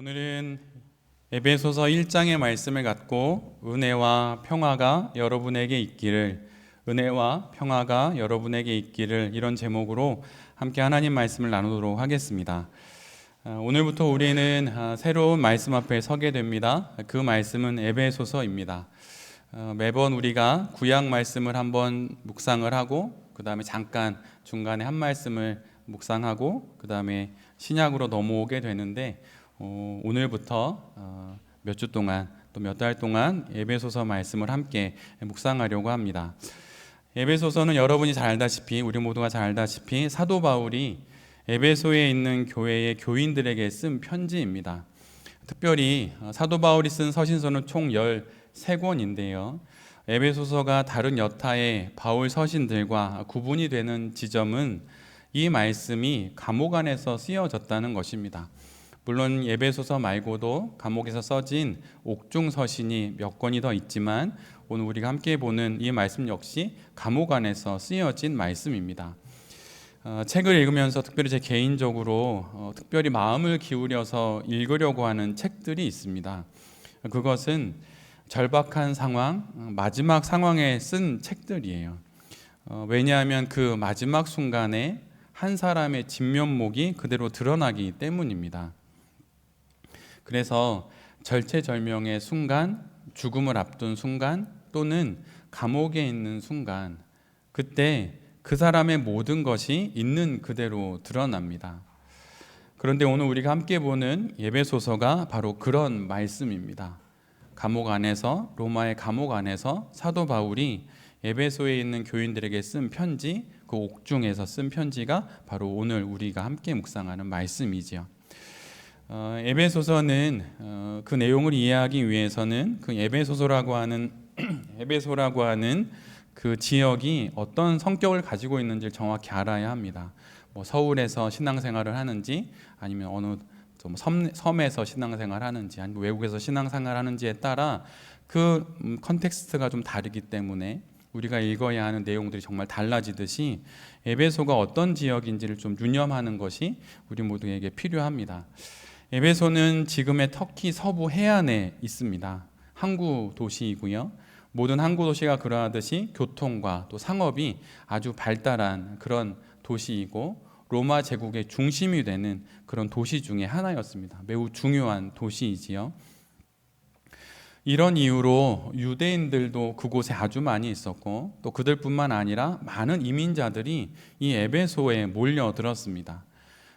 오늘은 에베소서 1장의 말씀을 갖고 은혜와 평화가 여러분에게 있기를, 은혜와 평화가 여러분에게 있기를, 이런 제목으로 함께 하나님 말씀을 나누도록 하겠습니다. 오늘부터 우리는 새로운 말씀 앞에 서게 됩니다. 그 말씀은 에베소서입니다. 매번 우리가 구약 말씀을 한번 묵상을 하고, 그 다음에 잠깐 중간에 한 말씀을 묵상하고, 그 다음에 신약으로 넘어오게 되는데, 오늘부터 몇 주 동안 또 몇 달 동안 에베소서 말씀을 함께 묵상하려고 합니다. 에베소서는 여러분이 잘 알다시피, 우리 모두가 잘 알다시피 사도 바울이 에베소에 있는 교회의 교인들에게 쓴 편지입니다. 특별히 사도 바울이 쓴 서신서는 총 13권인데요. 에베소서가 다른 여타의 바울 서신들과 구분이 되는 지점은 이 말씀이 감옥 안에서 쓰여졌다는 것입니다. 물론 에베소서 말고도 감옥에서 써진 옥중 서신이 몇 권이 더 있지만, 오늘 우리가 함께 보는 이 말씀 역시 감옥 안에서 쓰여진 말씀입니다. 책을 읽으면서 특별히 제 개인적으로 특별히 마음을 기울여서 읽으려고 하는 책들이 있습니다. 그것은 절박한 상황, 마지막 상황에 쓴 책들이에요. 왜냐하면 그 마지막 순간에 한 사람의 진면목이 그대로 드러나기 때문입니다. 그래서 절체절명의 순간, 죽음을 앞둔 순간, 또는 감옥에 있는 순간, 그때 그 사람의 모든 것이 있는 그대로 드러납니다. 그런데 오늘 우리가 함께 보는 에베소서가 바로 그런 말씀입니다. 감옥 안에서, 로마의 감옥 안에서 사도 바울이 에베소에 있는 교인들에게 쓴 편지, 그 옥중에서 쓴 편지가 바로 오늘 우리가 함께 묵상하는 말씀이지요. 에베소서는 그 내용을 이해하기 위해서는 그 에베소라고 하는 그 지역이 어떤 성격을 가지고 있는지를 정확히 알아야 합니다. 서울에서 신앙생활을 하는지, 아니면 어느 좀 섬에서 신앙생활을 하는지, 아니면 외국에서 신앙생활을 하는지에 따라 그 컨텍스트가 좀 다르기 때문에 우리가 읽어야 하는 내용들이 정말 달라지듯이 에베소가 어떤 지역인지를 좀 유념하는 것이 우리 모두에게 필요합니다. 에베소는 지금의 터키 서부 해안에 있습니다. 항구 도시이고요. 모든 항구 도시가 그러하듯이 교통과 또 상업이 아주 발달한 그런 도시이고, 로마 제국의 중심이 되는 그런 도시 중에 하나였습니다. 매우 중요한 도시이지요. 이런 이유로 유대인들도 그곳에 아주 많이 있었고, 또 그들뿐만 아니라 많은 이민자들이 이 에베소에 몰려들었습니다.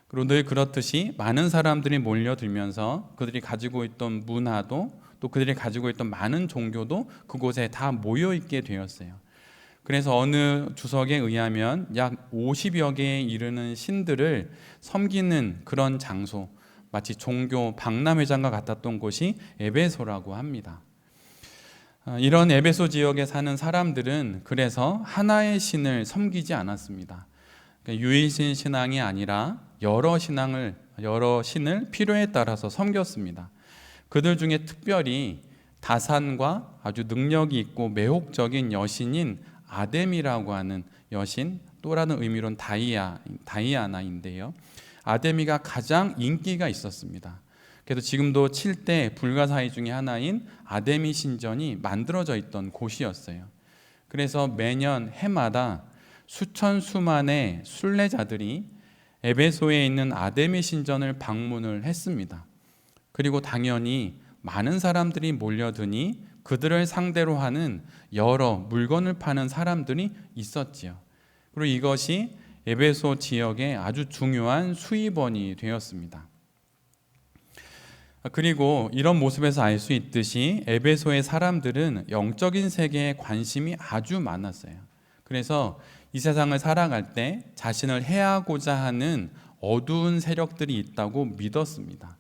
그리고 늘 그렇듯이 많은 사람들이 몰려들면서 그들이 가지고 있던 문화도, 또 그들이 가지고 있던 많은 종교도 그곳에 다 모여있게 되었어요. 그래서 어느 주석에 의하면 약 50여 개에 이르는 신들을 섬기는 그런 장소, 마치 종교 박람회장과 같았던 곳이 에베소라고 합니다. 이런 에베소 지역에 사는 사람들은 그래서 하나의 신을 섬기지 않았습니다. 그러니까 유일신 신앙이 아니라 여러 신을 필요에 따라서 섬겼습니다. 그들 중에 특별히 다산과 아주 능력이 있고 매혹적인 여신인 아데미라고 하는 여신, 또라는 의미로는 다이아나인데요. 아데미가 가장 인기가 있었습니다. 그래서 지금도 7대 불가사의 중에 하나인 아데미 신전이 만들어져 있던 곳이었어요. 그래서 매년 해마다 수천 수만의 순례자들이 에베소에 있는 아데미 신전을 방문을 했습니다. 그리고 당연히 많은 사람들이 몰려드니 그들을 상대로 하는 여러 물건을 파는 사람들이 있었지요. 그리고 이것이 에베소 지역의 아주 중요한 수입원이 되었습니다. 그리고 이런 모습에서 알 수 있듯이 에베소의 사람들은 영적인 세계에 관심이 아주 많았어요. 그래서 이 세상을 살아갈 때 자신을 해하고자 하는 어두운 세력들이 있다고 믿었습니다.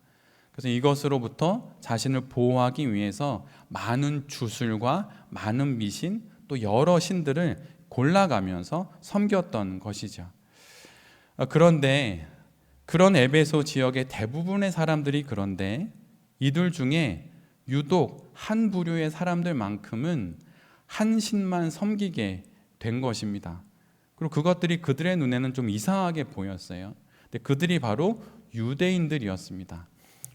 그래서 이것으로부터 자신을 보호하기 위해서 많은 주술과 많은 미신, 또 여러 신들을 골라가면서 섬겼던 것이죠. 그런데 그런 에베소 지역의 대부분의 사람들이, 그런데 이들 중에 유독 한 부류의 사람들만큼은 한 신만 섬기게 된 것입니다. 그리고 그것들이 그들의 눈에는 좀 이상하게 보였어요. 근데 그들이 바로 유대인들이었습니다.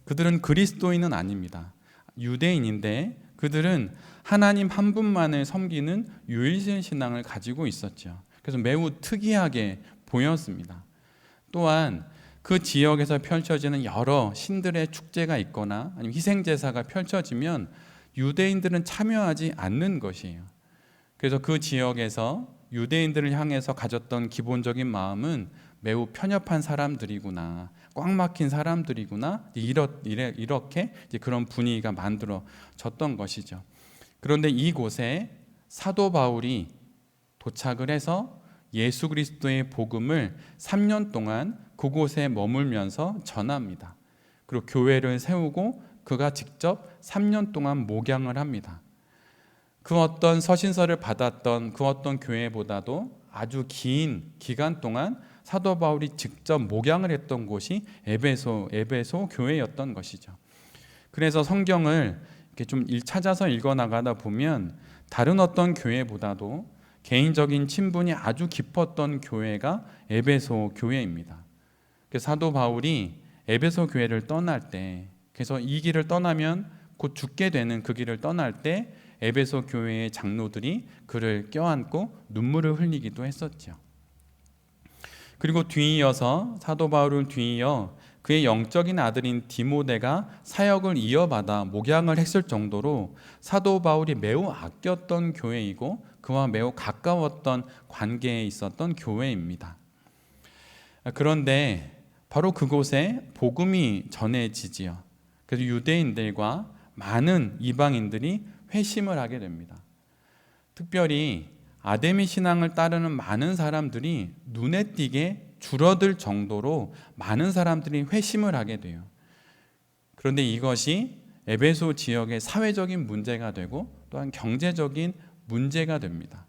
그들은 그리스도인은 아닙니다. 유대인인데 그들은 하나님 한 분만을 섬기는 유일신 신앙을 가지고 있었죠. 그래서 매우 특이하게 보였습니다. 또한 그 지역에서 펼쳐지는 여러 신들의 축제가 있거나 아니면 희생제사가 펼쳐지면 유대인들은 참여하지 않는 것이에요. 그래서 그 지역에서 유대인들을 향해서 가졌던 기본적인 마음은 매우 편협한 사람들이구나, 꽉 막힌 사람들이구나, 이렇게 그런 분위기가 만들어졌던 것이죠. 그런데 이곳에 사도 바울이 도착을 해서 예수 그리스도의 복음을 3년 동안 그곳에 머물면서 전합니다. 그리고 교회를 세우고 그가 직접 3년 동안 목양을 합니다. 그 어떤 서신서를 받았던 그 어떤 교회보다도 아주 긴 기간 동안 사도 바울이 직접 목양을 했던 곳이 에베소 교회였던 것이죠. 그래서 성경을 이렇게 좀 찾아서 읽어 나가다 보면 다른 어떤 교회보다도 개인적인 친분이 아주 깊었던 교회가 에베소 교회입니다. 그래서 사도 바울이 에베소 교회를 떠날 때, 그래서 이 길을 떠나면 곧 죽게 되는 그 길을 떠날 때 에베소 교회의 장로들이 그를 껴안고 눈물을 흘리기도 했었죠. 그리고 뒤이어서 사도 바울을 뒤이어 그의 영적인 아들인 디모데가 사역을 이어받아 목양을 했을 정도로 사도 바울이 매우 아꼈던 교회이고 그와 매우 가까웠던 관계에 있었던 교회입니다. 그런데 바로 그곳에 복음이 전해지지요. 그래서 유대인들과 많은 이방인들이 회심을 하게 됩니다. 특별히 아데미 신앙을 따르는 많은 사람들이 눈에 띄게 줄어들 정도로 많은 사람들이 회심을 하게 돼요. 그런데 이것이 에베소 지역의 사회적인 문제가 되고 또한 경제적인 문제가 됩니다.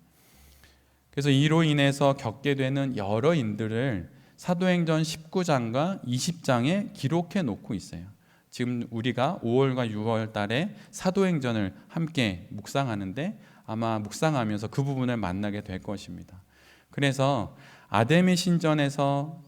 그래서 이로 인해서 겪게 되는 여러 인들을 사도행전 19장과 20장에 기록해 놓고 있어요. 지금 우리가 5월과 6월 달에 사도행전을 함께 묵상하는데 아마 묵상하면서 그 부분을 만나게 될 것입니다. 그래서 아데미 신전에서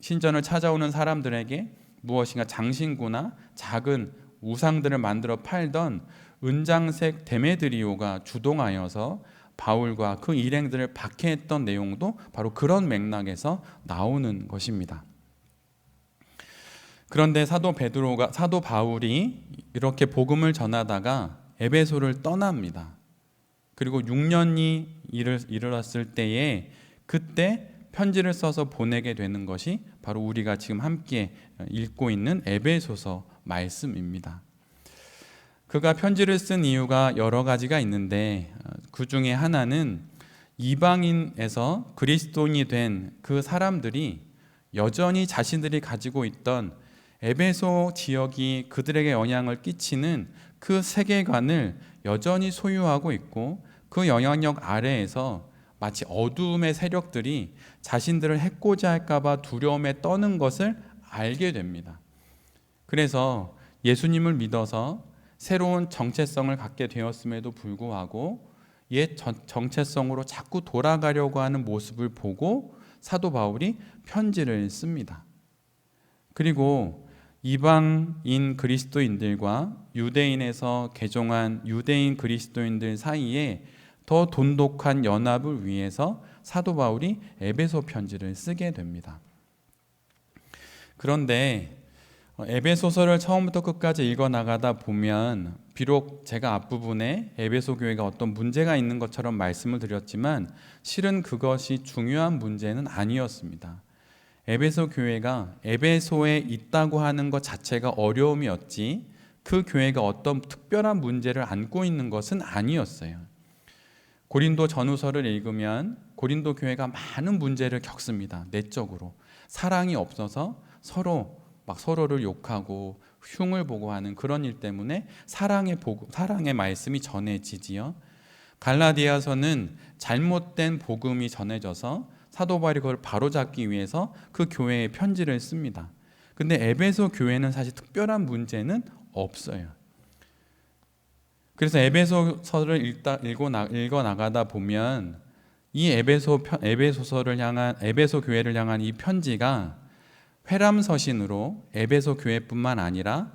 신전을 찾아오는 사람들에게 무엇인가 장신구나 작은 우상들을 만들어 팔던 은장색 데메드리오가 주동하여서 바울과 그 일행들을 박해했던 내용도 바로 그런 맥락에서 나오는 것입니다. 그런데 사도 바울이 이렇게 복음을 전하다가 에베소를 떠납니다. 그리고 6년이 이르렀을 때에 그때 편지를 써서 보내게 되는 것이 바로 우리가 지금 함께 읽고 있는 에베소서 말씀입니다. 그가 편지를 쓴 이유가 여러 가지가 있는데 그 중에 하나는 이방인에서 그리스도인이 된 그 사람들이 여전히 자신들이 가지고 있던 에베소 지역이 그들에게 영향을 끼치는 그 세계관을 여전히 소유하고 있고 그 영향력 아래에서 마치 어두움의 세력들이 자신들을 해코지 할까봐 두려움에 떠는 것을 알게 됩니다. 그래서 예수님을 믿어서 새로운 정체성을 갖게 되었음에도 불구하고 옛 정체성으로 자꾸 돌아가려고 하는 모습을 보고 사도 바울이 편지를 씁니다. 그리고 이방인 그리스도인들과 유대인에서 개종한 유대인 그리스도인들 사이에 더 돈독한 연합을 위해서 사도 바울이 에베소 편지를 쓰게 됩니다. 그런데 에베소서를 처음부터 끝까지 읽어 나가다 보면 비록 제가 앞부분에 에베소 교회가 어떤 문제가 있는 것처럼 말씀을 드렸지만 실은 그것이 중요한 문제는 아니었습니다. 에베소 교회가 에베소에 있다고 하는 것 자체가 어려움이었지 그 교회가 어떤 특별한 문제를 안고 있는 것은 아니었어요. 고린도 전후서를 읽으면 고린도 교회가 많은 문제를 겪습니다. 내적으로 사랑이 없어서 서로를 욕하고 흉을 보고 하는 그런 일 때문에 사랑의 말씀이 전해지지요. 갈라디아서는 잘못된 복음이 전해져서 사도 바울이 그걸 바로잡기 위해서 그 교회에 편지를 씁니다. 근데 에베소 교회는 사실 특별한 문제는 없어요. 그래서 에베소서를 읽어 나가다 보면 이 에베소 교회를 향한 이 편지가 회람서신으로 에베소 교회뿐만 아니라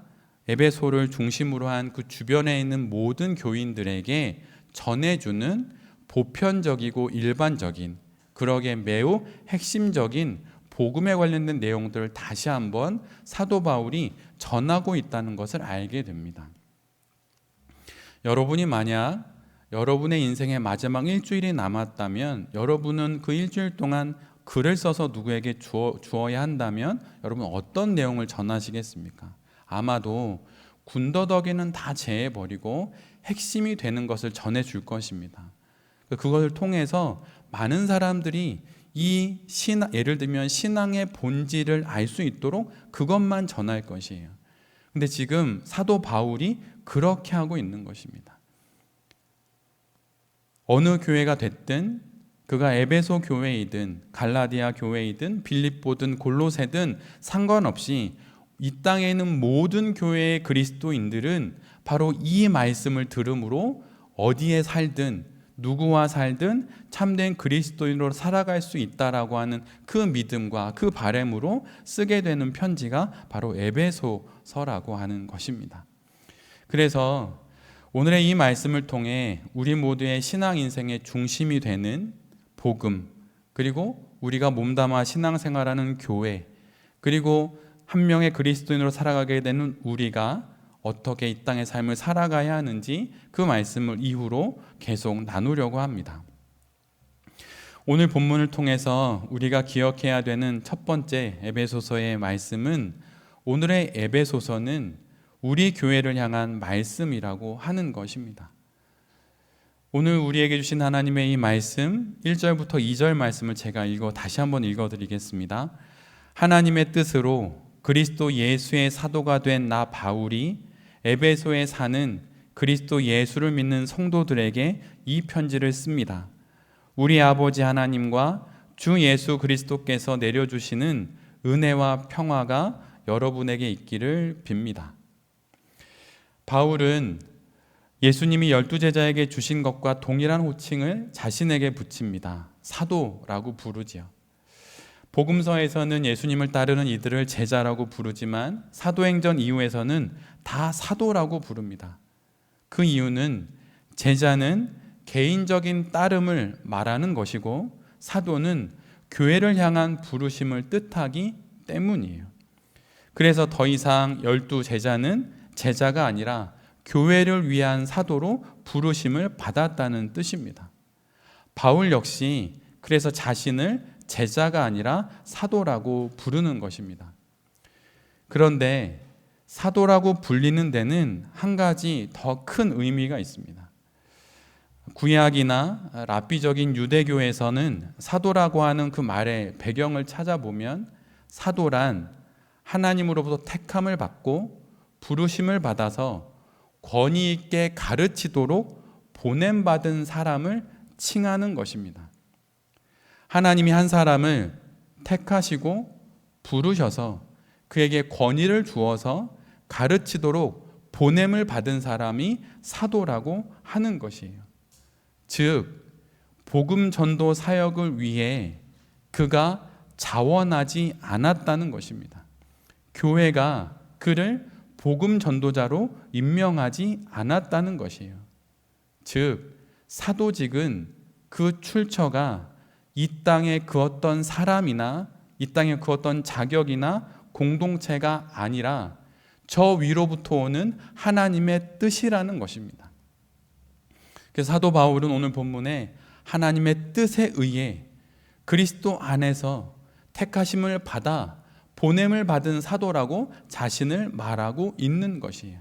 에베소를 중심으로 한 그 주변에 있는 모든 교인들에게 전해주는 보편적이고 일반적인, 그러기에 매우 핵심적인 복음에 관련된 내용들을 다시 한번 사도 바울이 전하고 있다는 것을 알게 됩니다. 여러분이 만약 여러분의 인생의 마지막 일주일이 남았다면, 여러분은 그 일주일 동안 글을 써서 누구에게 주어야 한다면 여러분 어떤 내용을 전하시겠습니까? 아마도 군더더기는 다 제해버리고 핵심이 되는 것을 전해줄 것입니다. 그것을 통해서 많은 사람들이 예를 들면 신앙의 본질을 알 수 있도록 그것만 전할 것이에요. 근데 지금 사도 바울이 그렇게 하고 있는 것입니다. 어느 교회가 됐든, 그가 에베소 교회이든 갈라디아 교회이든 빌립보든 골로새든 상관없이 이 땅에 있는 모든 교회의 그리스도인들은 바로 이 말씀을 들음으로 어디에 살든 누구와 살든 참된 그리스도인으로 살아갈 수 있다라고 하는 그 믿음과 그 바람으로 쓰게 되는 편지가 바로 에베소서라고 하는 것입니다. 그래서 오늘의 이 말씀을 통해 우리 모두의 신앙 인생의 중심이 되는 복음, 그리고 우리가 몸담아 신앙생활하는 교회, 그리고 한 명의 그리스도인으로 살아가게 되는 우리가 어떻게 이 땅의 삶을 살아가야 하는지 그 말씀을 이후로 계속 나누려고 합니다. 오늘 본문을 통해서 우리가 기억해야 되는 첫 번째 에베소서의 말씀은, 오늘의 에베소서는 우리 교회를 향한 말씀이라고 하는 것입니다. 오늘 우리에게 주신 하나님의 이 말씀 1절부터 2절 말씀을 제가 다시 한번 읽어드리겠습니다. 하나님의 뜻으로 그리스도 예수의 사도가 된 나 바울이 에베소에 사는 그리스도 예수를 믿는 성도들에게 이 편지를 씁니다. 우리 아버지 하나님과 주 예수 그리스도께서 내려주시는 은혜와 평화가 여러분에게 있기를 빕니다. 바울은 예수님이 12제자에게 주신 것과 동일한 호칭을 자신에게 붙입니다. 사도라고 부르지요. 복음서에서는 예수님을 따르는 이들을 제자라고 부르지만 사도행전 이후에서는 다 사도라고 부릅니다. 그 이유는 제자는 개인적인 따름을 말하는 것이고 사도는 교회를 향한 부르심을 뜻하기 때문이에요. 그래서 더 이상 12제자는 제자가 아니라 교회를 위한 사도로 부르심을 받았다는 뜻입니다. 바울 역시 그래서 자신을 제자가 아니라 사도라고 부르는 것입니다. 그런데 사도라고 불리는 데는 한 가지 더 큰 의미가 있습니다. 구약이나 랍비적인 유대교에서는 사도라고 하는 그 말의 배경을 찾아보면 사도란 하나님으로부터 택함을 받고 부르심을 받아서 권위 있게 가르치도록 보냄받은 사람을 칭하는 것입니다. 하나님이 한 사람을 택하시고 부르셔서 그에게 권위를 주어서 가르치도록 보냄을 받은 사람이 사도라고 하는 것이에요. 즉, 복음 전도 사역을 위해 그가 자원하지 않았다는 것입니다. 교회가 그를 복음 전도자로 임명하지 않았다는 것이에요. 즉, 사도직은 그 출처가 이 땅의 그 어떤 사람이나 이 땅의 그 어떤 자격이나 공동체가 아니라 저 위로부터 오는 하나님의 뜻이라는 것입니다. 그래서 사도 바울은 오늘 본문에 하나님의 뜻에 의해 그리스도 안에서 택하심을 받아 보냄을 받은 사도라고 자신을 말하고 있는 것이에요.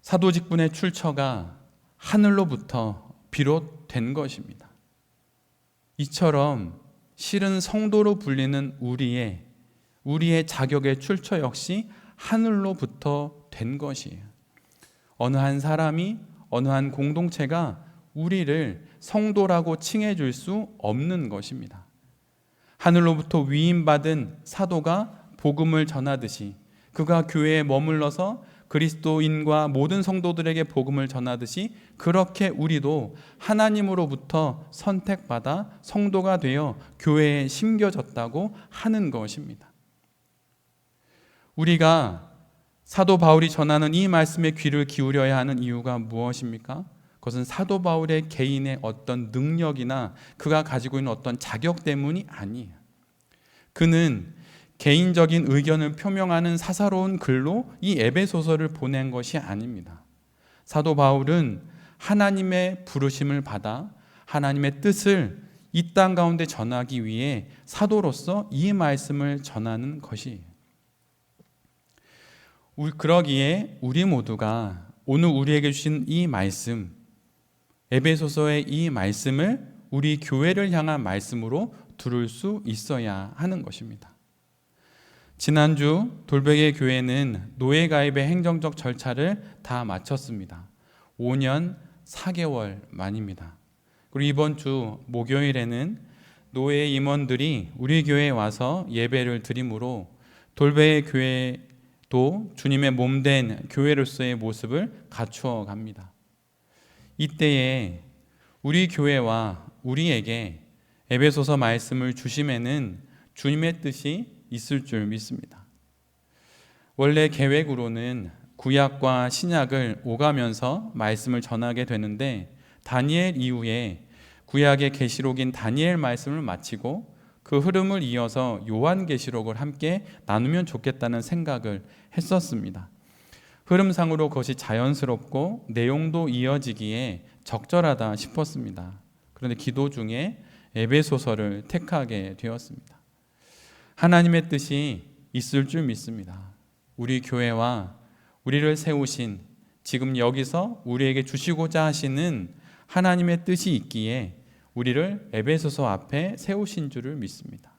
사도직분의 출처가 하늘로부터 비롯된 것입니다. 이처럼 실은 성도로 불리는 우리의 자격의 출처 역시 하늘로부터 된 것이에요. 어느 한 사람이, 어느 한 공동체가 우리를 성도라고 칭해 줄 수 없는 것입니다. 하늘로부터 위임받은 사도가 복음을 전하듯이 그가 교회에 머물러서 그리스도인과 모든 성도들에게 복음을 전하듯이 그렇게 우리도 하나님으로부터 선택받아 성도가 되어 교회에 심겨졌다고 하는 것입니다. 우리가 사도 바울이 전하는 이 말씀에 귀를 기울여야 하는 이유가 무엇입니까? 그것은 사도 바울의 개인의 어떤 능력이나 그가 가지고 있는 어떤 자격 때문이 아니에요. 그는 개인적인 의견을 표명하는 사사로운 글로 이 에베소서를 보낸 것이 아닙니다. 사도 바울은 하나님의 부르심을 받아 하나님의 뜻을 이 땅 가운데 전하기 위해 사도로서 이 말씀을 전하는 것이에요. 그러기에 우리 모두가 오늘 우리에게 주신 이 말씀, 에베소서의 이 말씀을 우리 교회를 향한 말씀으로 들을 수 있어야 하는 것입니다. 지난주 돌베개 교회는 노예 가입의 행정적 절차를 다 마쳤습니다. 5년 4개월 만입니다. 그리고 이번 주 목요일에는 노예 임원들이 우리 교회에 와서 예배를 드림으로 돌베개 교회도 주님의 몸된 교회로서의 모습을 갖추어 갑니다. 이때에 우리 교회와 우리에게 에베소서 말씀을 주심에는 주님의 뜻이 있을 줄 믿습니다. 원래 계획으로는 구약과 신약을 오가면서 말씀을 전하게 되는데 다니엘 이후에 구약의 계시록인 다니엘 말씀을 마치고 그 흐름을 이어서 요한계시록을 함께 나누면 좋겠다는 생각을 했었습니다. 흐름상으로 그것이 자연스럽고 내용도 이어지기에 적절하다 싶었습니다. 그런데 기도 중에 에베소서를 택하게 되었습니다. 하나님의 뜻이 있을 줄 믿습니다. 우리 교회와 우리를 세우신 지금 여기서 우리에게 주시고자 하시는 하나님의 뜻이 있기에 우리를 에베소서 앞에 세우신 줄을 믿습니다.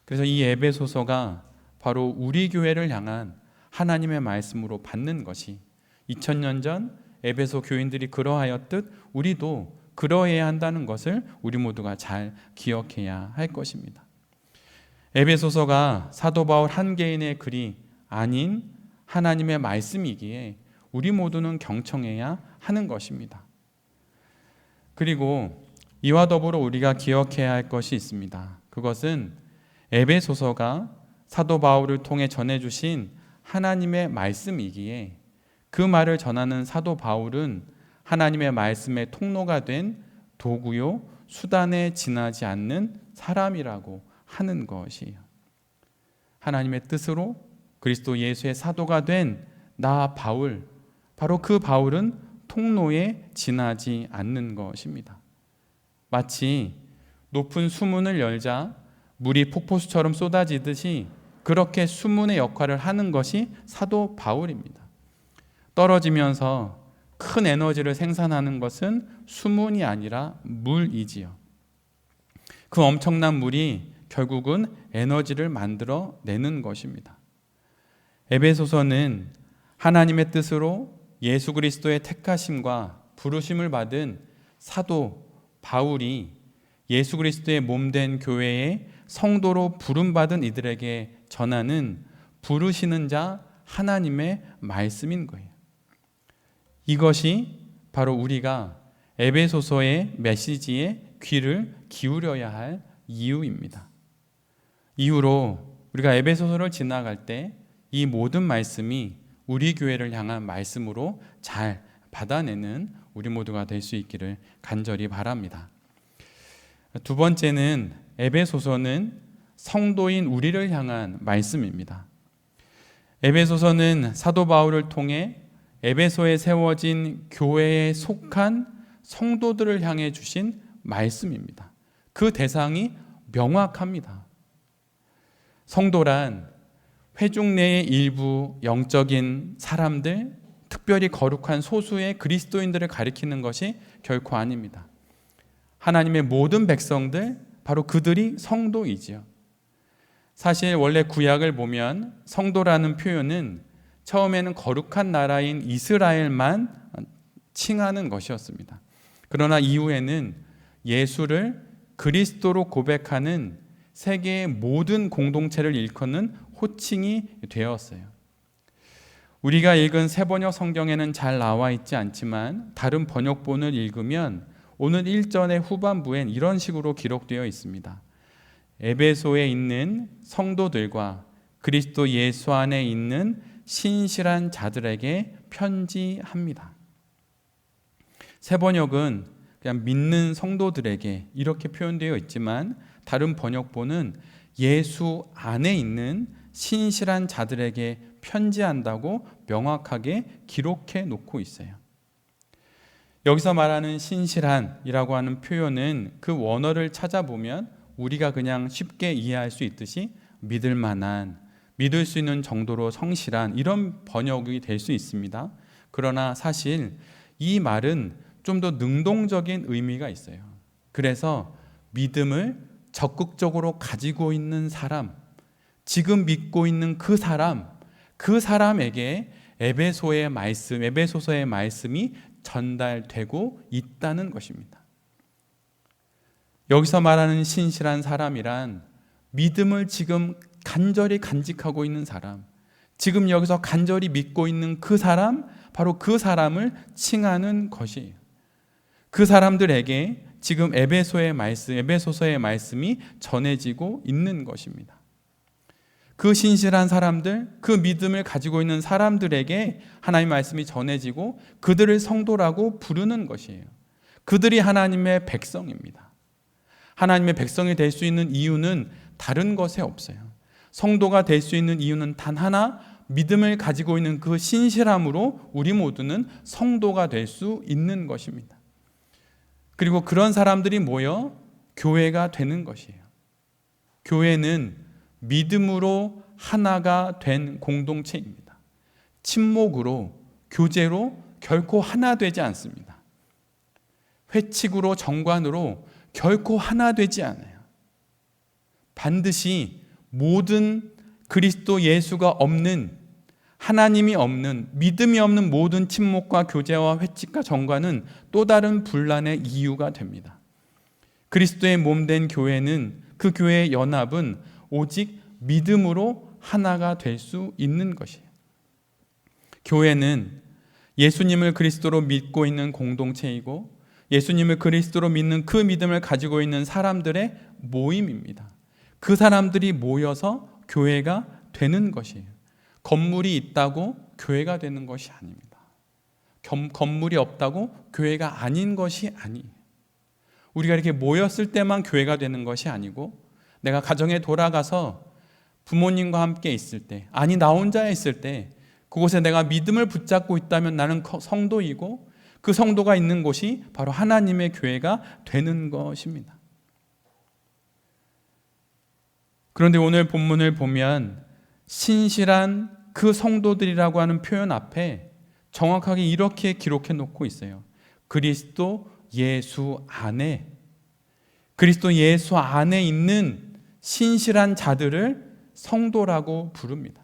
그래서 이 에베소서가 바로 우리 교회를 향한 하나님의 말씀으로 받는 것이 2000년 전 에베소 교인들이 그러하였듯 우리도 그러해야 한다는 것을 우리 모두가 잘 기억해야 할 것입니다. 에베소서가 사도 바울 한 개인의 글이 아닌 하나님의 말씀이기에 우리 모두는 경청해야 하는 것입니다. 그리고 이와 더불어 우리가 기억해야 할 것이 있습니다. 그것은 에베소서가 사도 바울을 통해 전해주신 하나님의 말씀이기에 그 말을 전하는 사도 바울은 하나님의 말씀의 통로가 된 도구요 수단에 지나지 않는 사람이라고 하는 것이에요. 하나님의 뜻으로 그리스도 예수의 사도가 된 나 바울, 바로 그 바울은 통로에 지나지 않는 것입니다. 마치 높은 수문을 열자 물이 폭포수처럼 쏟아지듯이 그렇게 수문의 역할을 하는 것이 사도 바울입니다. 떨어지면서 큰 에너지를 생산하는 것은 수문이 아니라 물이지요. 그 엄청난 물이 결국은 에너지를 만들어 내는 것입니다. 에베소서는 하나님의 뜻으로 예수 그리스도의 택하심과 부르심을 받은 사도 바울이 예수 그리스도의 몸된 교회의 성도로 부름받은 이들에게 전하는 부르시는 자 하나님의 말씀인 거예요. 이것이 바로 우리가 에베소서의 메시지에 귀를 기울여야 할 이유입니다. 이후로 우리가 에베소서를 지나갈 때 이 모든 말씀이 우리 교회를 향한 말씀으로 잘 받아내는 우리 모두가 될 수 있기를 간절히 바랍니다. 두 번째는 에베소서는 성도인 우리를 향한 말씀입니다. 에베소서는 사도 바울을 통해 에베소에 세워진 교회에 속한 성도들을 향해 주신 말씀입니다. 그 대상이 명확합니다. 성도란 회중 내의 일부 영적인 사람들, 특별히 거룩한 소수의 그리스도인들을 가리키는 것이 결코 아닙니다. 하나님의 모든 백성들, 바로 그들이 성도이지요. 사실 원래 구약을 보면 성도라는 표현은 처음에는 거룩한 나라인 이스라엘만 칭하는 것이었습니다. 그러나 이후에는 예수를 그리스도로 고백하는 세계의 모든 공동체를 일컫는 호칭이 되었어요. 우리가 읽은 세번역 성경에는 잘 나와 있지 않지만 다른 번역본을 읽으면 오늘 1절의 후반부엔 이런 식으로 기록되어 있습니다. 에베소에 있는 성도들과 그리스도 예수 안에 있는 신실한 자들에게 편지합니다. 세번역은 그냥 믿는 성도들에게 이렇게 표현되어 있지만 다른 번역본은 예수 안에 있는 신실한 자들에게 편지한다고 명확하게 기록해 놓고 있어요. 여기서 말하는 신실한이라고 하는 표현은 그 원어를 찾아보면 우리가 그냥 쉽게 이해할 수 있듯이 믿을 만한, 믿을 수 있는 정도로 성실한 이런 번역이 될 수 있습니다. 그러나 사실 이 말은 좀 더 능동적인 의미가 있어요. 그래서 믿음을 적극적으로 가지고 있는 사람, 지금 믿고 있는 그 사람에게 에베소의 말씀, 에베소서의 말씀이 전달되고 있다는 것입니다. 여기서 말하는 신실한 사람이란 믿음을 지금 간절히 간직하고 있는 사람, 지금 여기서 간절히 믿고 있는 그 사람, 바로 그 사람을 칭하는 것이에요. 그 사람들에게 지금 에베소의 말씀, 에베소서의 말씀이 전해지고 있는 것입니다. 그 신실한 사람들, 그 믿음을 가지고 있는 사람들에게 하나님의 말씀이 전해지고 그들을 성도라고 부르는 것이에요. 그들이 하나님의 백성입니다. 하나님의 백성이 될 수 있는 이유는 다른 것에 없어요. 성도가 될 수 있는 이유는 단 하나, 믿음을 가지고 있는 그 신실함으로 우리 모두는 성도가 될 수 있는 것입니다. 그리고 그런 사람들이 모여 교회가 되는 것이에요. 교회는 믿음으로 하나가 된 공동체입니다. 친목으로, 교제로 결코 하나 되지 않습니다. 회칙으로, 정관으로 결코 하나 되지 않아요. 반드시 모든 그리스도 예수가 없는, 하나님이 없는, 믿음이 없는 모든 친목과 교제와 회칙과 정관은 또 다른 분란의 이유가 됩니다. 그리스도의 몸된 교회는, 그 교회의 연합은 오직 믿음으로 하나가 될 수 있는 것이에요. 교회는 예수님을 그리스도로 믿고 있는 공동체이고 예수님을 그리스도로 믿는 그 믿음을 가지고 있는 사람들의 모임입니다. 그 사람들이 모여서 교회가 되는 것이에요. 건물이 있다고 교회가 되는 것이 아닙니다. 건물이 없다고 교회가 아닌 것이 아니에요. 우리가 이렇게 모였을 때만 교회가 되는 것이 아니고 내가 가정에 돌아가서 부모님과 함께 있을 때, 아니 나 혼자 있을 때 그곳에 내가 믿음을 붙잡고 있다면 나는 성도이고 그 성도가 있는 곳이 바로 하나님의 교회가 되는 것입니다. 그런데 오늘 본문을 보면 신실한 그 성도들이라고 하는 표현 앞에 정확하게 이렇게 기록해 놓고 있어요. 그리스도 예수 안에, 그리스도 예수 안에 있는 신실한 자들을 성도라고 부릅니다.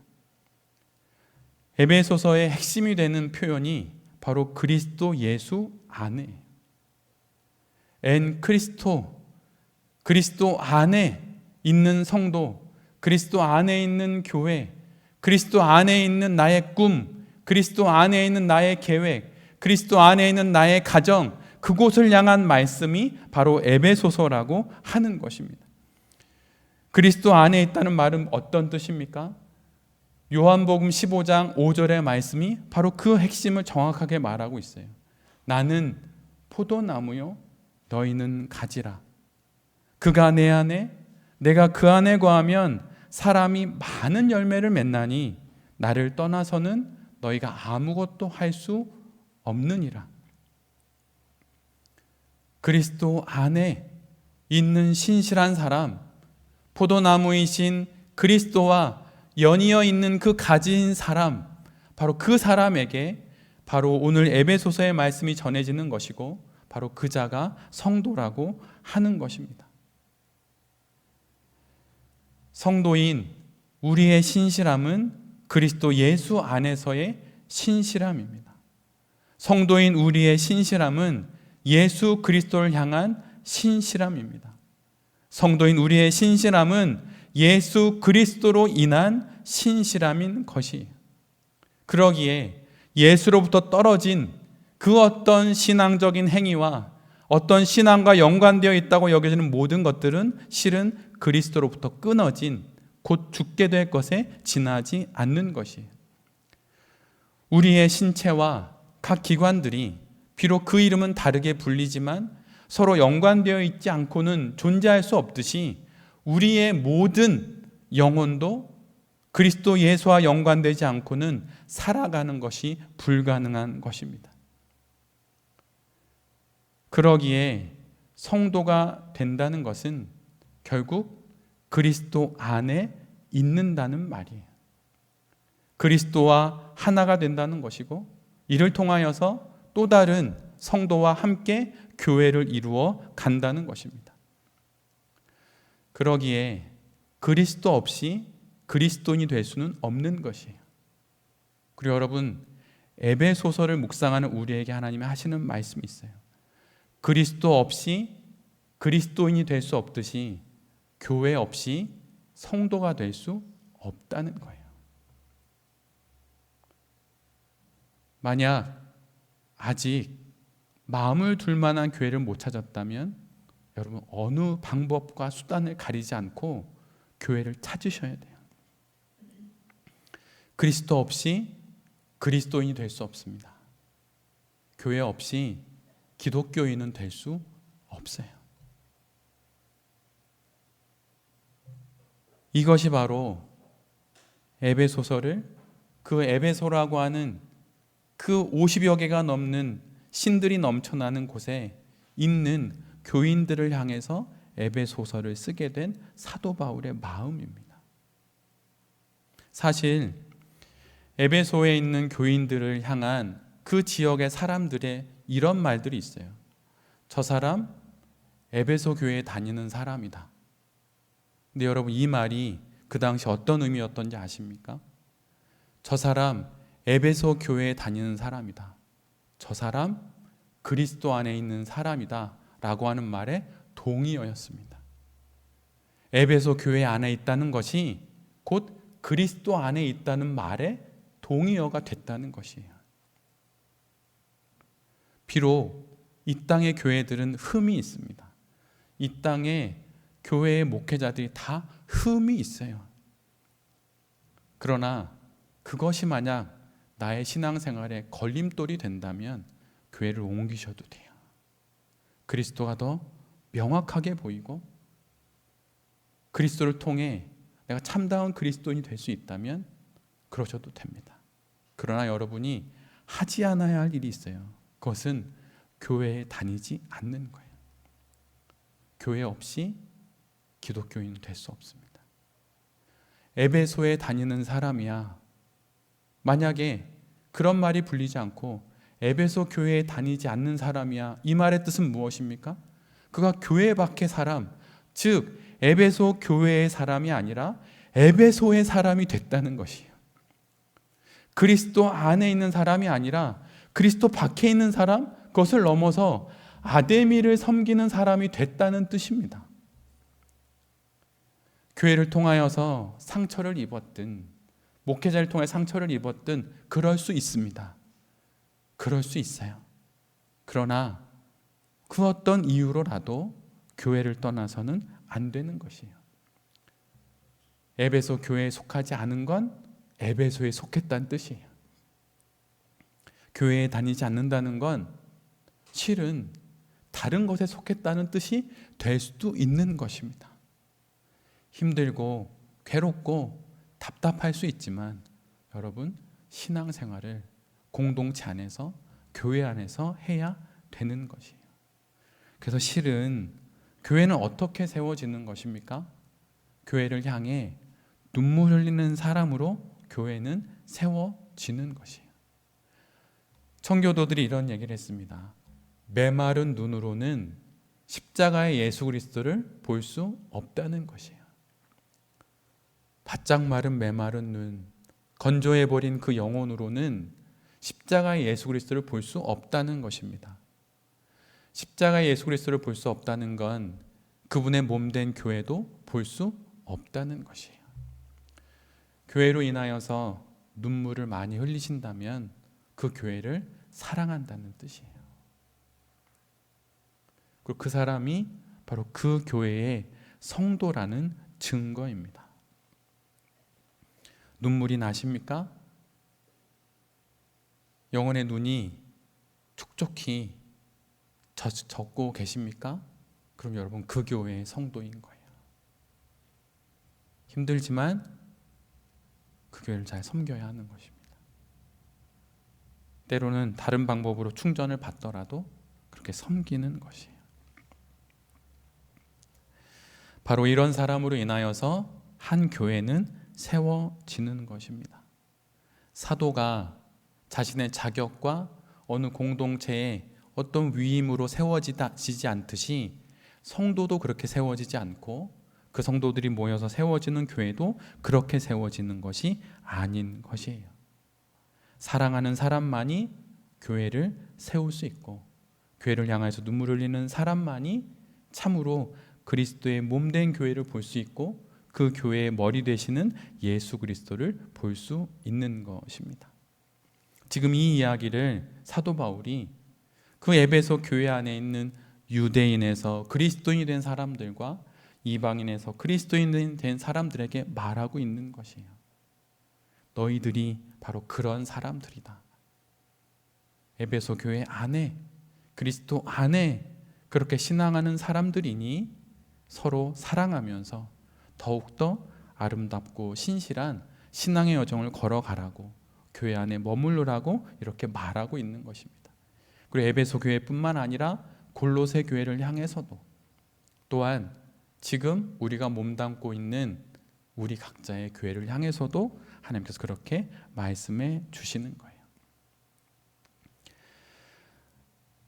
에베소서의 핵심이 되는 표현이 바로 그리스도 예수 안에, 엔 크리스토, 그리스도 안에 있는 성도, 그리스도 안에 있는 교회, 그리스도 안에 있는 나의 꿈, 그리스도 안에 있는 나의 계획, 그리스도 안에 있는 나의 가정, 그곳을 향한 말씀이 바로 에베소서라고 하는 것입니다. 그리스도 안에 있다는 말은 어떤 뜻입니까? 요한복음 15장 5절의 말씀이 바로 그 핵심을 정확하게 말하고 있어요. 나는 포도나무요, 너희는 가지라. 그가 내 안에, 내가 그 안에 거하면 사람이 많은 열매를 맺나니 나를 떠나서는 너희가 아무것도 할 수 없느니라. 그리스도 안에 있는 신실한 사람, 포도나무이신 그리스도와 연이어 있는 그 가진 사람, 바로 그 사람에게 바로 오늘 에베소서의 말씀이 전해지는 것이고 바로 그 자가 성도라고 하는 것입니다. 성도인 우리의 신실함은 그리스도 예수 안에서의 신실함입니다. 성도인 우리의 신실함은 예수 그리스도를 향한 신실함입니다. 성도인 우리의 신실함은 예수 그리스도로 인한 신실함인 것이에요. 그러기에 예수로부터 떨어진 그 어떤 신앙적인 행위와 어떤 신앙과 연관되어 있다고 여겨지는 모든 것들은 실은 그리스도로부터 끊어진 곧 죽게 될 것에 지나지 않는 것이에요. 우리의 신체와 각 기관들이 비록 그 이름은 다르게 불리지만 서로 연관되어 있지 않고는 존재할 수 없듯이 우리의 모든 영혼도 그리스도 예수와 연관되지 않고는 살아가는 것이 불가능한 것입니다. 그러기에 성도가 된다는 것은 결국 그리스도 안에 있는다는 말이에요. 그리스도와 하나가 된다는 것이고 이를 통하여서 또 다른 성도와 함께 교회를 이루어 간다는 것입니다. 그러기에 그리스도 없이 그리스도인이 될 수는 없는 것이에요. 그리고 여러분, 에베소서를 묵상하는 우리에게 하나님이 하시는 말씀이 있어요. 그리스도 없이 그리스도인이 될 수 없듯이 교회 없이 성도가 될 수 없다는 거예요. 만약 아직 마음을 둘 만한 교회를 못 찾았다면 여러분 어느 방법과 수단을 가리지 않고 교회를 찾으셔야 돼요. 그리스도 없이 그리스도인이 될 수 없습니다. 교회 없이 기독교인은 될 수 없어요. 이것이 바로 에베소서를 그 에베소라고 하는 그 50여 개가 넘는 신들이 넘쳐나는 곳에 있는 교인들을 향해서 에베소서를 쓰게 된 사도 바울의 마음입니다. 사실 에베소에 있는 교인들을 향한 그 지역의 사람들의 이런 말들이 있어요. 저 사람 에베소 교회에 다니는 사람이다. 근데 여러분 이 말이 그 당시 어떤 의미였던지 아십니까? 저 사람 에베소 교회에 다니는 사람이다. 저 사람 그리스도 안에 있는 사람이다 라고 하는 말의 동의어였습니다. 에베소 교회 안에 있다는 것이 곧 그리스도 안에 있다는 말의 동의어가 됐다는 것이에요. 비록 이 땅의 교회들은 흠이 있습니다. 이 땅의 교회의 목회자들이 다 흠이 있어요. 그러나 그것이 만약 나의 신앙생활에 걸림돌이 된다면 교회를 옮기셔도 돼요. 그리스도가 더 명확하게 보이고 그리스도를 통해 내가 참다운 그리스도인이 될 수 있다면 그러셔도 됩니다. 그러나 여러분이 하지 않아야 할 일이 있어요. 그것은 교회에 다니지 않는 거예요. 교회 없이 기독교인은 될 수 없습니다. 에베소에 다니는 사람이야. 만약에 그런 말이 불리지 않고 에베소 교회에 다니지 않는 사람이야. 이 말의 뜻은 무엇입니까? 그가 교회 밖의 사람, 즉 에베소 교회의 사람이 아니라 에베소의 사람이 됐다는 것이에요. 그리스도 안에 있는 사람이 아니라 그리스도 밖에 있는 사람, 그것을 넘어서 아데미를 섬기는 사람이 됐다는 뜻입니다. 교회를 통하여서 상처를 입었든 목회자를 통해 상처를 입었든 그럴 수 있습니다. 그럴 수 있어요. 그러나 그 어떤 이유로라도 교회를 떠나서는 안 되는 것이에요. 에베소 교회에 속하지 않은 건 에베소에 속했다는 뜻이에요. 교회에 다니지 않는다는 건 실은 다른 것에 속했다는 뜻이 될 수도 있는 것입니다. 힘들고 괴롭고 답답할 수 있지만 여러분 신앙생활을 공동체 안에서 교회 안에서 해야 되는 것이에요. 그래서 실은 교회는 어떻게 세워지는 것입니까? 교회를 향해 눈물 흘리는 사람으로 교회는 세워지는 것이에요. 청교도들이 이런 얘기를 했습니다. 메마른 눈으로는 십자가의 예수 그리스도를 볼 수 없다는 것이에요. 바짝 마른 메마른 눈, 건조해버린 그 영혼으로는 십자가의 예수 그리스도를 볼 수 없다는 것입니다. 십자가의 예수 그리스도를 볼 수 없다는 건 그분의 몸된 교회도 볼 수 없다는 것이에요. 교회로 인하여서 눈물을 많이 흘리신다면 그 교회를 사랑한다는 뜻이에요. 그리고 그 사람이 바로 그 교회의 성도라는 증거입니다. 눈물이 나십니까? 영혼의 눈이 촉촉히 젖고 계십니까? 그럼 여러분 그 교회의 성도인 거예요. 힘들지만 그 교회를 잘 섬겨야 하는 것입니다. 때로는 다른 방법으로 충전을 받더라도 그렇게 섬기는 것이에요. 바로 이런 사람으로 인하여서 한 교회는 세워지는 것입니다. 사도가 자신의 자격과 어느 공동체에 어떤 위임으로 세워지지 않듯이 성도도 그렇게 세워지지 않고 그 성도들이 모여서 세워지는 교회도 그렇게 세워지는 것이 아닌 것이에요. 사랑하는 사람만이 교회를 세울 수 있고 교회를 향해서 눈물 흘리는 사람만이 참으로 그리스도의 몸된 교회를 볼 수 있고 그 교회의 머리 되시는 예수 그리스도를 볼 수 있는 것입니다. 지금 이 이야기를 사도 바울이 그 에베소 교회 안에 있는 유대인에서 그리스도인이 된 사람들과 이방인에서 그리스도인이 된 사람들에게 말하고 있는 것이에요. 너희들이 바로 그런 사람들이다. 에베소 교회 안에 그리스도 안에 그렇게 신앙하는 사람들이니 서로 사랑하면서 더욱더 아름답고 신실한 신앙의 여정을 걸어가라고 교회 안에 머물러라고 이렇게 말하고 있는 것입니다. 그리고 에베소 교회뿐만 아니라 골로새 교회를 향해서도 또한 지금 우리가 몸담고 있는 우리 각자의 교회를 향해서도 하나님께서 그렇게 말씀해 주시는 거예요.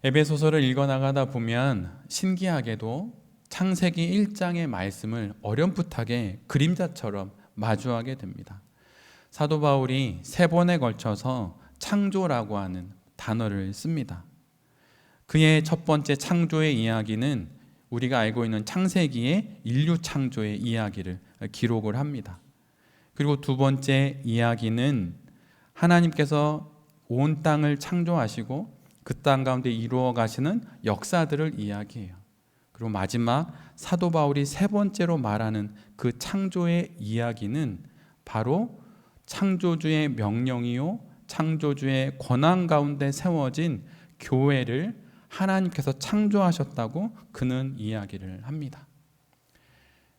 에베소서를 읽어나가다 보면 신기하게도 창세기 1장의 말씀을 어렴풋하게 그림자처럼 마주하게 됩니다. 사도 바울이 3번에 걸쳐서 창조라고 하는 단어를 씁니다. 그의 첫 번째 창조의 이야기는 우리가 알고 있는 창세기의 인류 창조의 이야기를 기록을 합니다. 그리고 두 번째 이야기는 하나님께서 온 땅을 창조하시고 그 땅 가운데 이루어 가시는 역사들을 이야기해요. 그리고 마지막 사도 바울이 3번째로 말하는 그 창조의 이야기는 바로 창조주의 명령이요 창조주의 권한 가운데 세워진 교회를 하나님께서 창조하셨다고 그는 이야기를 합니다.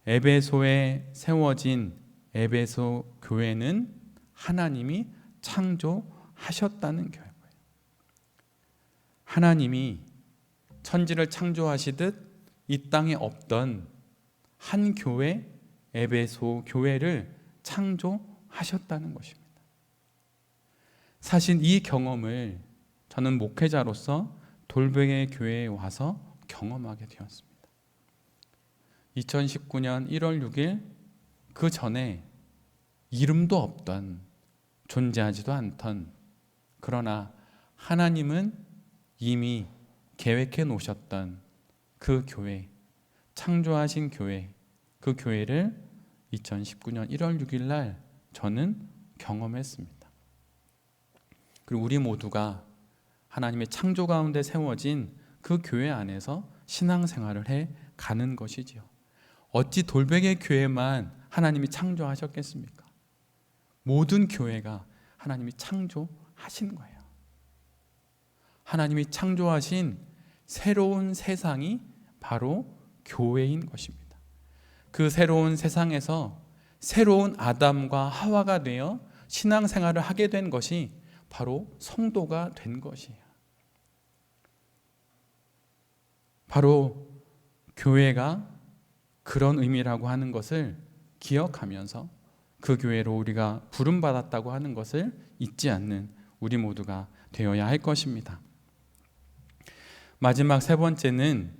에베소에 세워진 에베소 교회는 하나님이 창조하셨다는 교회예요. 하나님이 천지를 창조하시듯 이 땅에 없던 한 교회, 에베소 교회를 창조하셨다는 것입니다. 사실 이 경험을 저는 목회자로서 돌베개 교회에 와서 경험하게 되었습니다. 2019년 1월 6일 그 전에 이름도 없던 존재하지도 않던 그러나 하나님은 이미 계획해 놓으셨던 그 교회, 창조하신 교회, 그 교회를 2019년 1월 6일 날 저는 경험했습니다. 그리고 우리 모두가 하나님의 창조 가운데 세워진 그 교회 안에서 신앙생활을 해 가는 것이지요. 어찌 돌베개 교회만 하나님이 창조하셨겠습니까? 모든 교회가 하나님이 창조하신 거예요. 하나님이 창조하신 새로운 세상이 바로 교회인 것입니다. 그 새로운 세상에서 새로운 아담과 하와가 되어 신앙생활을 하게 된 것이 바로 성도가 된 것이에요. 바로 교회가 그런 의미라고 하는 것을 기억하면서 그 교회로 우리가 부름받았다고 하는 것을 잊지 않는 우리 모두가 되어야 할 것입니다. 마지막 3번째는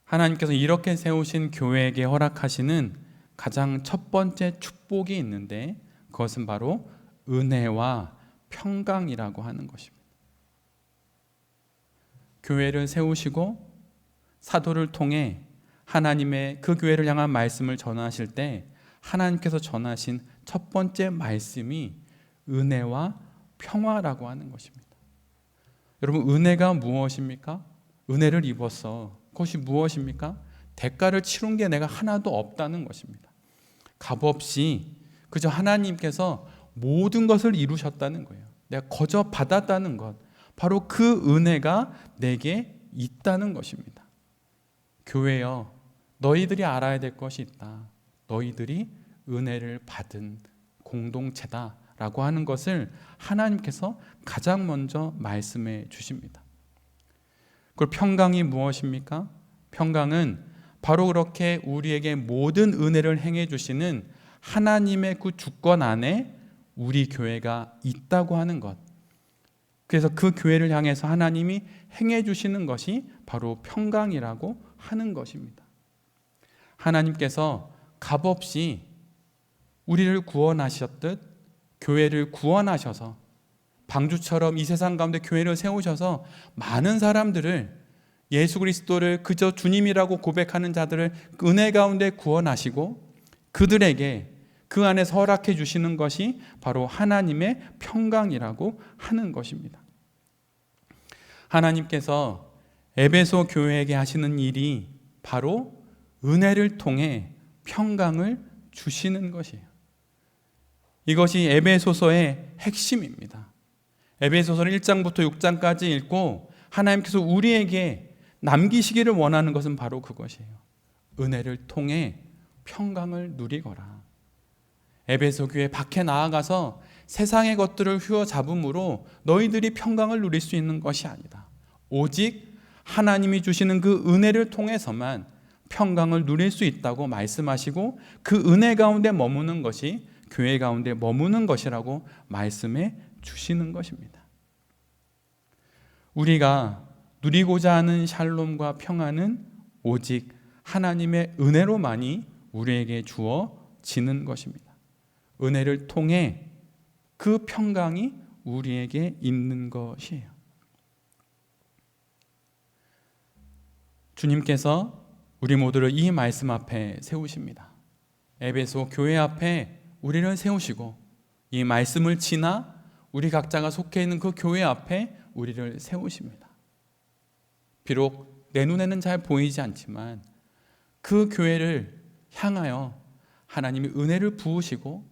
하나님께서 이렇게 세우신 교회에게 허락하시는 가장 첫 번째 축복이 있는데 그것은 바로 은혜와 평강이라고 하는 것입니다. 교회를 세우시고 사도를 통해 하나님의 그 교회를 향한 말씀을 전하실 때 하나님께서 전하신 첫 번째 말씀이 은혜와 평화라고 하는 것입니다. 여러분, 은혜가 무엇입니까? 은혜를 입었어. 그것이 무엇입니까? 대가를 치른 게 내가 하나도 없다는 것입니다. 값없이 그저 하나님께서 모든 것을 이루셨다는 거예요. 내가 거저 받았다는 것, 바로 그 은혜가 내게 있다는 것입니다. 교회여, 너희들이 알아야 될 것이 있다. 너희들이 은혜를 받은 공동체다라고 하는 것을 하나님께서 가장 먼저 말씀해 주십니다. 그리고 평강이 무엇입니까? 평강은 바로 그렇게 우리에게 모든 은혜를 행해 주시는 하나님의 그 주권 안에 우리 교회가 있다고 하는 것. 그래서 그 교회를 향해서 하나님이 행해 주시는 것이 바로 평강이라고 하는 것입니다. 하나님께서 값없이 우리를 구원하셨듯 교회를 구원하셔서 방주처럼 이 세상 가운데 교회를 세우셔서 많은 사람들을, 예수 그리스도를 그저 주님이라고 고백하는 자들을 은혜 가운데 구원하시고 그들에게 그 안에서 허락해 주시는 것이 바로 하나님의 평강이라고 하는 것입니다. 하나님께서 에베소 교회에게 하시는 일이 바로 은혜를 통해 평강을 주시는 것이에요. 이것이 에베소서의 핵심입니다. 에베소서를 1장부터 6장까지 읽고 하나님께서 우리에게 남기시기를 원하는 것은 바로 그것이에요. 은혜를 통해 평강을 누리거라. 에베소 교회 밖에 나아가서 세상의 것들을 휘어잡음으로 너희들이 평강을 누릴 수 있는 것이 아니다. 오직 하나님이 주시는 그 은혜를 통해서만 평강을 누릴 수 있다고 말씀하시고 그 은혜 가운데 머무는 것이 교회 가운데 머무는 것이라고 말씀해 주시는 것입니다. 우리가 누리고자 하는 샬롬과 평안은 오직 하나님의 은혜로만이 우리에게 주어지는 것입니다. 은혜를 통해 그 평강이 우리에게 있는 것이에요. 주님께서 우리 모두를 이 말씀 앞에 세우십니다. 에베소 교회 앞에 우리를 세우시고 이 말씀을 지나 우리 각자가 속해 있는 그 교회 앞에 우리를 세우십니다. 비록 내 눈에는 잘 보이지 않지만 그 교회를 향하여 하나님이 은혜를 부으시고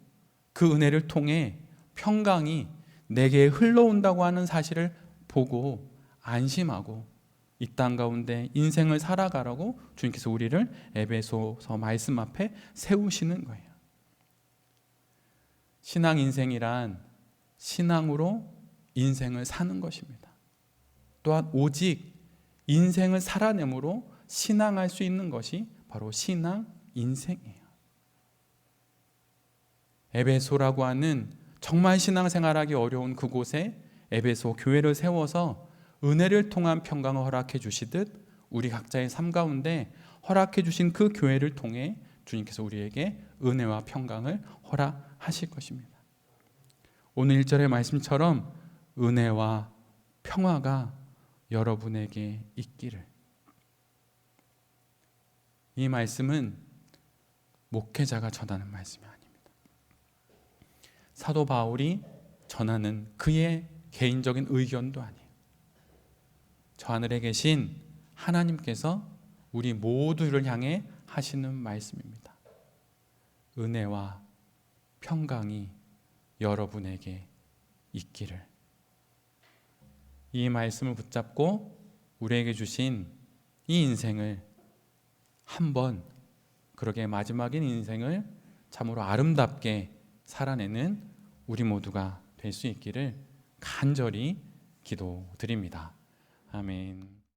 그 은혜를 통해 평강이 내게 흘러온다고 하는 사실을 보고 안심하고 이 땅 가운데 인생을 살아가라고 주님께서 우리를 에베소서 말씀 앞에 세우시는 거예요. 신앙 인생이란 신앙으로 인생을 사는 것입니다. 또한 오직 인생을 살아내므로 신앙할 수 있는 것이 바로 신앙 인생이에요. 에베소라고 하는 정말 신앙생활하기 어려운 그곳에 에베소 교회를 세워서 은혜를 통한 평강을 허락해 주시듯 우리 각자의 삶 가운데 허락해 주신 그 교회를 통해 주님께서 우리에게 은혜와 평강을 허락하실 것입니다. 오늘 1절의 말씀처럼 은혜와 평화가 여러분에게 있기를. 이 말씀은 목회자가 전하는 말씀이 아닙니다. 사도 바울이 전하는 그의 개인적인 의견도 아니에요. 저 하늘에 계신 하나님께서 우리 모두를 향해 하시는 말씀입니다. 은혜와 평강이 여러분에게 있기를. 이 말씀을 붙잡고 우리에게 주신 이 인생을 한번, 그러게 마지막인 인생을 참으로 아름답게 살아내는 우리 모두가 될 수 있기를 간절히 기도드립니다. 아멘.